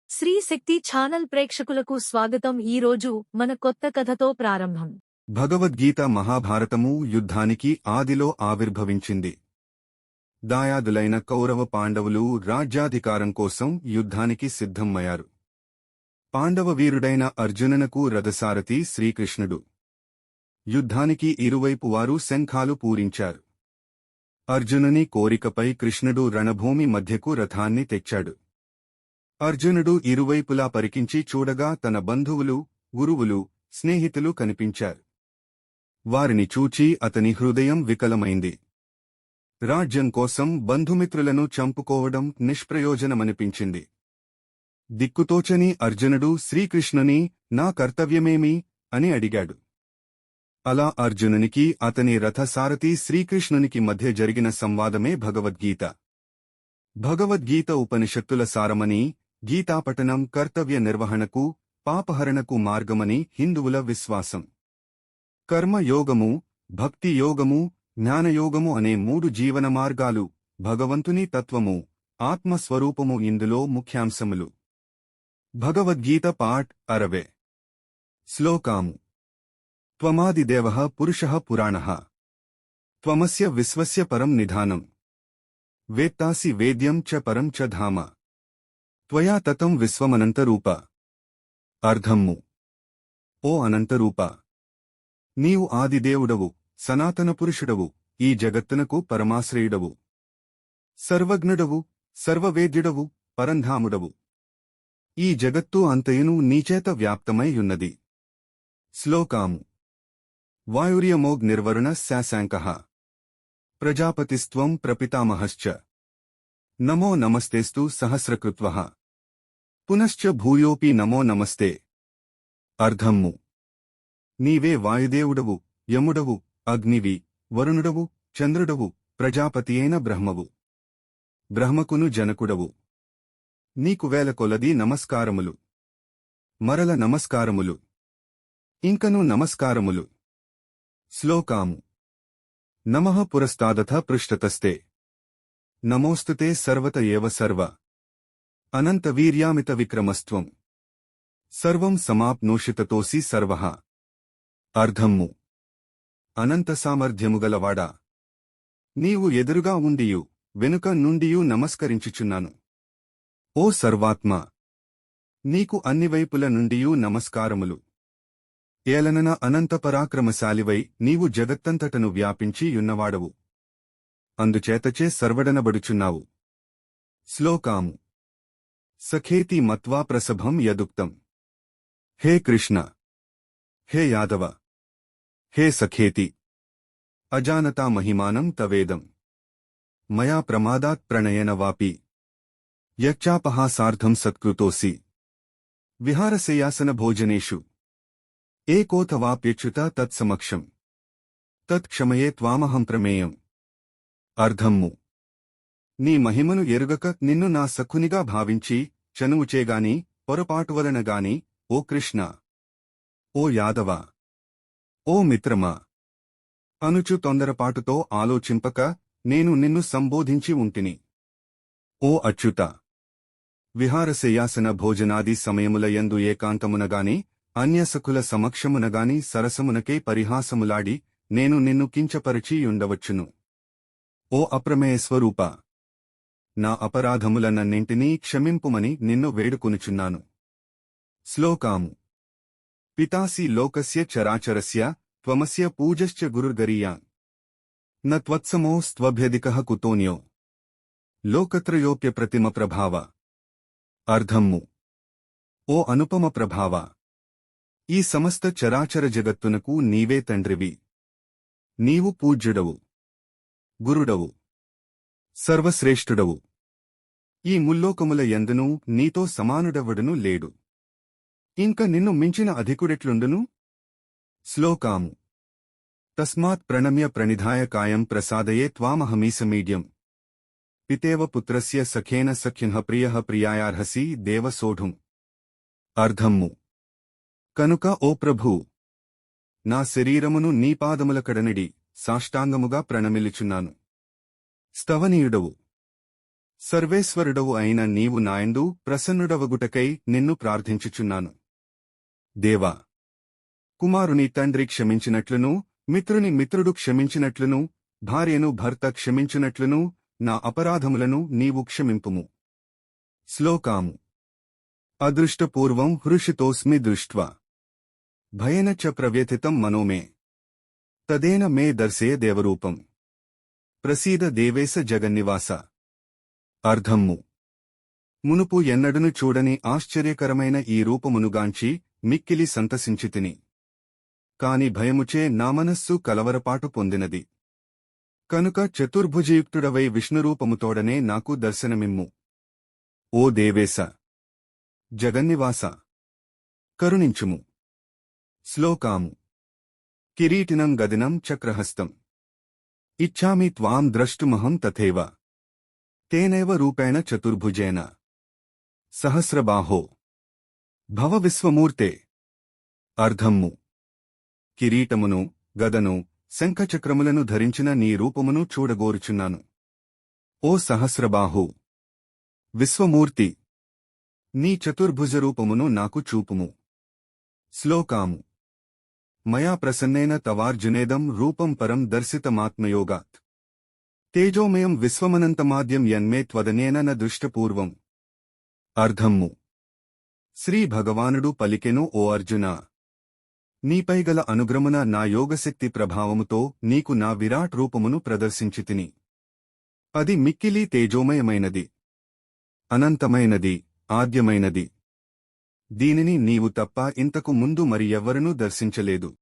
శ్రీ శక్తి channel ప్రేక్షకులకు స్వాగతం. ఈరోజు మన కొత్త కథతో ప్రారంభం. భగవద్గీత మహాభారతము యుద్ధానికి ఆదిలో ఆవిర్భవించింది. దాయాదులైన కౌరవ పాండవులు రాజ్యాధికారం కోసం యుద్ధానికి సిద్ధమయ్యారు. పాండవ వీరుడైన అర్జుననకు రథసారథి శ్రీకృష్ణుడు. యుద్ధానికి ఇరువైపు వారు శంఖాలు పూరించారు. అర్జునుని కోరికపై కృష్ణుడు రణభూమి మధ్యకు రథాన్ని తెచ్చాడు. అర్జునుడు ఇరువైపులా పరికించి చూడగా తన బంధువులు, గురువులు, స్నేహితులు కనిపించారు. వారిని చూచి అతని హృదయం వికలమైంది. రాజ్యం కోసం బంధుమిత్రులను చంపుకోవడం నిష్ప్రయోజనమనిపించింది. దిక్కుతోచని అర్జునుడు శ్రీకృష్ణుని నా కర్తవ్యమేమి అని అడిగాడు. అలా అర్జునునికి అతని రథసారథి శ్రీకృష్ణునికి మధ్య జరిగిన సంవాదమే భగవద్గీత. భగవద్గీత ఉపనిషత్తుల సారమని, గీతాపఠనం కర్తవ్య నిర్వహణకు, పాపహరణకు మార్గమని హిందువుల విశ్వాసం. కర్మయోగము, భక్తి యోగము, జ్ఞానయోగము అనే మూడు జీవన మార్గాలు, భగవంతుని తత్వము, ఆత్మస్వరూపము ఇందులో ముఖ్యాంశములు. భగవద్గీత పాఠ్ 60. శ్లోకాము. త్వమాదిదేవః పురుషః పురాణః. త్వమస్య విశ్వస్య పరం నిధానం. వేత్తాసి వేద్యం చ పరం చ ధామ. త్వయా తతం విశ్వమనంతరూప. అర్థమ్ము. ఓ అనంతరూప, నీవు ఆదిదేవుడవు, సనాతన పురుషుడవు, ఈ జగత్తునకు పరమాశ్రయుడవు. సర్వజ్ఞుడవు, సర్వవేద్యుడవు, పరంధాముడవు. ఈ జగత్తు అంతయును నీచేత వ్యాప్తమై యున్నది. శ్లోకాము. వాయుర్యమోగ్నిర్వరుణ శాశాంకః. ప్రజాపతిస్త్వం ప్రపితామహశ్చ. నమో నమస్తేస్తు సహస్రకృత్వః. పునశ్చ భూయోపి నమో నమస్తే. అర్థమ్ము. నీవే వాయుదేవుడవు, యముడవు, అగ్నివి, వరుణుడవు, చంద్రుడవు, ప్రజాపతియైన బ్రహ్మవు. బ్రహ్మకును జనకుడవు. నీకు వేల కొలది నమస్కారములు. మరల నమస్కారములు. ఇంకను నమస్కారములు. శ్లోకాము. నమః పురస్తాదథ పృష్ఠతస్తే. నమోస్తుతే సర్వత ఏవ సర్వ. అనంతవీర్యామిత విక్రమస్త్వం. సర్వం సమాప్నోషితతోసి సర్వః. అర్థమ్ము. అనంత సామర్థ్యముగలవాడా, నీవు ఎదురుగా ఉండియు వెనుక నుండియూ నమస్కరించుచున్నాను. ఓ సర్వాత్మా, నీకు అన్నివైపుల నుండియూ నమస్కారములు. ఏలనన అనంత పరాక్రమశాలివై నీవు జగత్తంతటను వ్యాపించి యున్నవాడవు. అందుచేతచే సర్వడనబడుచున్నావు. శ్లోకాము. సఖేతి మత్వా ప్రసభం యదుక్తం. హే కృష్ణ, హే యాదవ, హే సఖేతి. అజానతా మహిమానం తవేదం. మయా ప్రమాదాత్ ప్రణయేన వాపి. యచ్చాపహాసార్థం సత్కృతోసి. విహారశయ్యాసన భోజనేషు. ఏకోథవాప్యచ్యుత తత్సమక్షం. తత్క్షమయే త్వామహం ప్రమేయం. అర్థమ్ము. నీ మహిమను ఎరుగక నిన్ను నా సఖునిగా భావించి చనువుచేగాని పొరపాటువలనగాని ఓ కృష్ణ, ఓ యాదవ, ఓ మిత్రమా అనుచు తొందరపాటుతో ఆలోచింపక నేను నిన్ను సంబోధించి ఉంటిని. ఓ అచ్యుత, విహారశయ్యాసన భోజనాది సమయములయందు ఏకాంతమునగాని అన్యసఖుల సమక్షమునగాని సరసమునకే పరిహాసములాడి నేను నిన్ను కించపరచియుండవచ్చును. ఓ అప్రమేయస్వరూప, నా అపరాధములనన్నింటినీ క్షమింపుమని నిన్ను వేడుకొనుచున్నాను. శ్లోకాము. పితాసి లోకస్య చరాచరస్య త్వమస్య పూజశ్చ గురుర్గరీయాన్. న త్వత్సమోస్త్వభ్యధికః కుతోన్యో. లోకత్రయోప్యప్రతిమ ప్రభావ. అర్థమ్ము. ఓ అనుపమ ప్రభావ, ఈ సమస్త చరాచర జగత్తునకు నీవే తండ్రివి. నీవు పూజ్యుడవు, గురుడవు, సర్వశ్రేష్ఠుడవు. ఈ ముల్లోకముల యందును నీతో సమానుడెవ్వడును లేడు. ఇంక నిన్ను మించిన అధికుడెట్లుండును? శ్లోకాము. తస్మాత్ ప్రణమ్య ప్రణిధాయ కాయం ప్రసాదయే త్వామహమీసమీడ్యం. పితేవ పుత్రస్య సఖేన సఖ్యః ప్రియః ప్రియాయార్హసి దేవ సోఢుం. అర్థమ్ము. కనుక ఓ ప్రభూ, నా శరీరమును నీ పాదముల కడనిడి సాష్టాంగముగా ప్రణమిల్లుచున్నాను. స్తవనీయుడవు, సర్వేశ్వరుడవు అయిన నీవు నాయందు ప్రసన్నుడవగుటకై నిన్ను ప్రార్థించుచున్నాను. దేవా, కుమారుని తండ్రి క్షమించినట్లును, మిత్రుని మిత్రుడు క్షమించినట్లును, భార్యను భర్త క్షమించునట్లును నా అపరాధములను నీవు క్షమింపుము. శ్లోకాము. అదృష్టపూర్వం హృషితోస్మి దృష్ట్వా భయేన చ ప్రవ్యథితం మనోమే తదేన మే దర్శయ దేవరూపం ప్రసీద దేవేశ జగన్నివాస. అర్థమ్ము. మునుపు ఎన్నడును చూడని ఆశ్చర్యకరమైన ఈ రూపమునుగాంచి మిక్కిలి సంతసించితిని. కాని భయముచే నా మనస్సు కలవరపాటు పొందినది. కనుక చతుర్భుజయుక్తుడవై విష్ణురూపముతోడనే నాకు దర్శనమిమ్ము. ఓ దేవేశ, జగన్నివాస, కరుణించుము. శ్లోకాము. కిరీటినం గదినం చక్రహస్తం ఇచ్ఛామి త్వాం ద్రష్టుమహం తథైవ తేనైవ రూపేణ చతుర్భుజేన సహస్రబాహో భవ విశ్వమూర్తే. అర్థమ్ము. కిరీటమును, గదను, శంఖచక్రములను ధరించిన నీ రూపమును చూడగోరుచున్నాను. ఓ సహస్రబాహు, విశ్వమూర్తి, నీ చతుర్భుజరూపమును నాకు చూపుము. శ్లోకాము. మయా ప్రసన్నేన తవార్జునేదం రూపం పరం దర్శితమాత్మయోగాత్ తేజోమయం విశ్వమనంతమాద్యం యన్మే త్వదనేన న దృష్టపూర్వం. అర్థమ్ము. శ్రీ భగవానుడు పలికెను, ఓ అర్జునా, నీపైగల అనుగ్రమున నా యోగశక్తి ప్రభావముతో నీకు నా విరాట్ రూపమును ప్రదర్శించితిని. అది మిక్కిలి తేజోమయమైనది, అనంతమైనది, ఆద్యమైనది. దీనిని నీవు తప్ప ఇంతకు ముందు మరి ఎవ్వరునూ దర్శించలేదు.